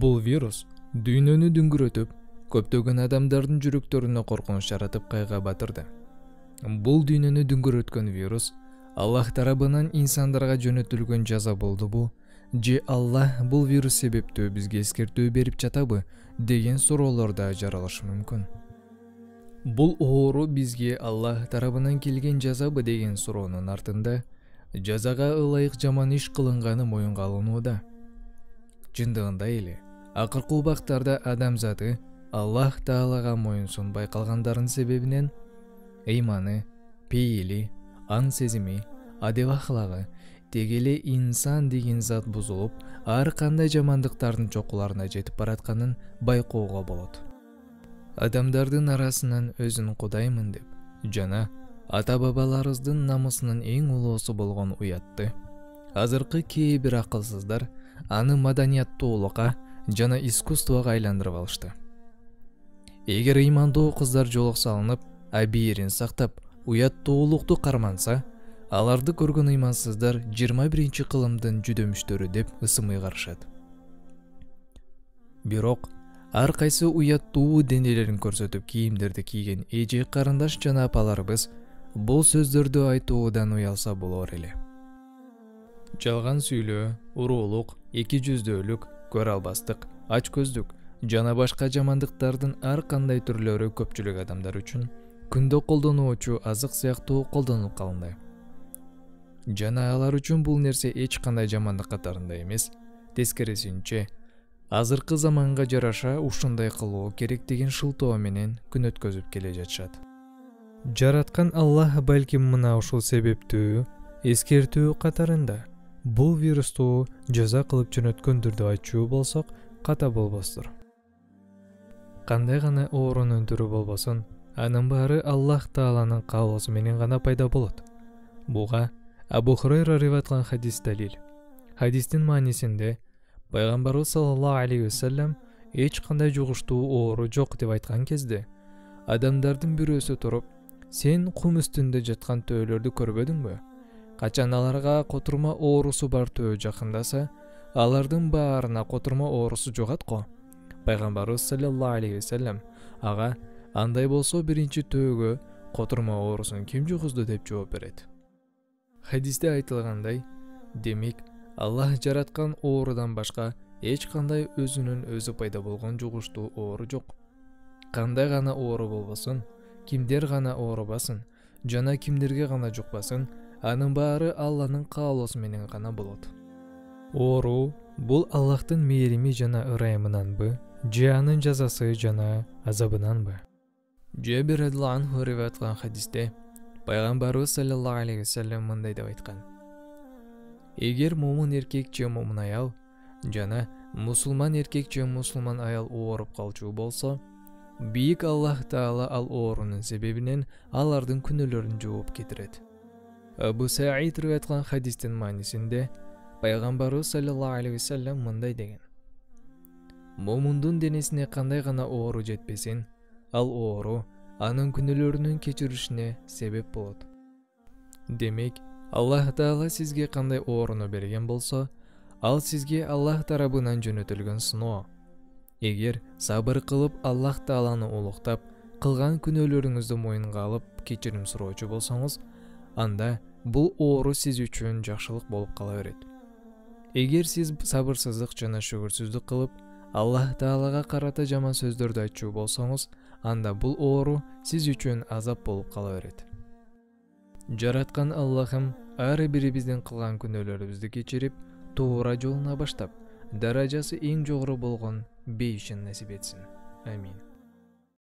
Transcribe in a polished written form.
Бул вирус дүйнөнү дүңгүрөтүп, көптөгөн адамдардын жүрөктөрүнө коркунуч жаратып кайга батырды. Бул дүйнөнү дүңгүрөткөн вирус Аллах тарабынан инсандарга жөнөтүлгөн жаза болдубу, же Аллах бул вирус себептүү бизге эскертүү берип жатабы деген суроолор да жаралышы мүмкүн. Бул оору бизге Аллах тарабынан келген жазабы деген суроонун артында жазага ылайык жаман иш кылынганы моюнга алынууда. Чындыгында эле, акыркы убактарда адамзаты Аллах Таалага моюнсунбай калгандардын себебинен ыйманы, пейили, аң сезими, адеп ахлагы, тегеле инсан деген зат бузулуп, ар кандай жамандыктардын чокуларына жетип баратканын байкоого болот. Адамдардын арасынан өзүн кудаймын деп жана ата-бабаларыбыздын намысынын эң улуусу болгон уятты азыркы кээ бир акылсыздар аны маданияттуулукка жана искусствого айландырып алышты. Эгер ыймандуу кыздар жолок салынып, абийирин сактап, уяттуулукту карманса, аларды көргөн ыймансыздар 21-кылымдын жүдөмүштөрү деп ысымый карашат. Бирок ар кайсы уяттуу денелерин көрсөтүп кийимдерди кийген эже карындаш жана апаларыбыз бул сөздөрдү айтуудан уялса болор эле. Жалган сүйлөө, уруулук, эки жүздүүлүк, көрө албастык, ач көздүк жана башка жамандыктардын ар кандай түрлөрү көпчүлүк адамдар үчүн күндө колдонуучу азык сыяктуу колдонулуп калынды. Жана алар үчүн бул нерсе эч кандай жамандык катарында эмес, тескерисинче азыркы заманга жараша ушундай кылуу керек деген шылтоо менен күн өткөзүп келе жатышат. Жараткан Аллах балким мына ушул себептүү эскертүү катарында бул вирусту жаза кылып жөнөткөндүрдү айтчу болсок ката болбостур. Кандай гана оорунун түрү болбосун, анын баары Аллах Тааланын каалоосу менен гана пайда болот. Буга Абу Хурайра ривайат кылган хадис далил. Хадистин маанисинде Пайгамбарыбыз саллаллаху алейхи вассалам эч кандай жугуштуу оору жок деп айткан кезде адамдардын бирөөсү туруп, сен кум үстүндө жаткан төөлөрдү көрбөдүңбү? Качан аларга котурма оорусу бар төө жакындаса, алардын баарына котурма оорусу жугат го. Пайгамбарыбыз саллаллаху алейхи вассалам ага андай болсо биринчи төөгө котурма оорусун ким жугузду деп жооп берет. Хадисте айтылгандай, демек Аллах жараткан оорудан башка эч кандай өзүнүн өзү пайда болгон жугуштуу оору жок. Кандай гана оору болбосун, кимдер гана оорубасын, жана кимдерге гана жукпасын, анын баары Алланын каалоосу менен гана болот. Оору бул Аллахтын мээрими жана ырайымынанбы, же анын жазасы жана азабынанбы? Жабир радхияллаху анху риваят кылган хадисте Пайгамбарыбыз саллаллаху алейхи вассалам мындай деп айткан: Эгер момун эркек же момун аял жана мусулман эркек же мусулман аял ооруп калчу болсо, бийик Аллах Таала ал оорунун себебинен алардын күнөөлөрүн жууп кетирет. Абу Саид риваят кылган хадистин маанисинде Пайгамбарыбыз саллаллаху алейхи вассалам мындай деген: Момундун денесине кандай гана оору жетпесин, ал оору анын күнөөлөрүнүн кечиришине себеп болот. Демек, Аллах Таала сизге кандай ооруну берген болсо, ал сизге Аллах тарабынан жөнөтүлгөн сыноо. Эгер сабыр кылып Аллах Тааланы улуктап, кылган күнөөлөрүңүздү моюнга алып кечирим суроочу болсоңуз, анда бул оору сиз үчүн жакшылык болуп кала берет. Эгер сиз сабырсыздык жана шүгүрсүздүк кылып, Аллах Таалага карата жаман сөздөрдү айтчу болсоңуз, анда бул оору сиз үчүн азап болуп кала берет. Жараткан Аллахым ар бирибиздин кылган күнөөлөрүбүздү кечирип, туура жолуна баштап, даражасы эң жогору болгон бейишин насип этсин. Амин.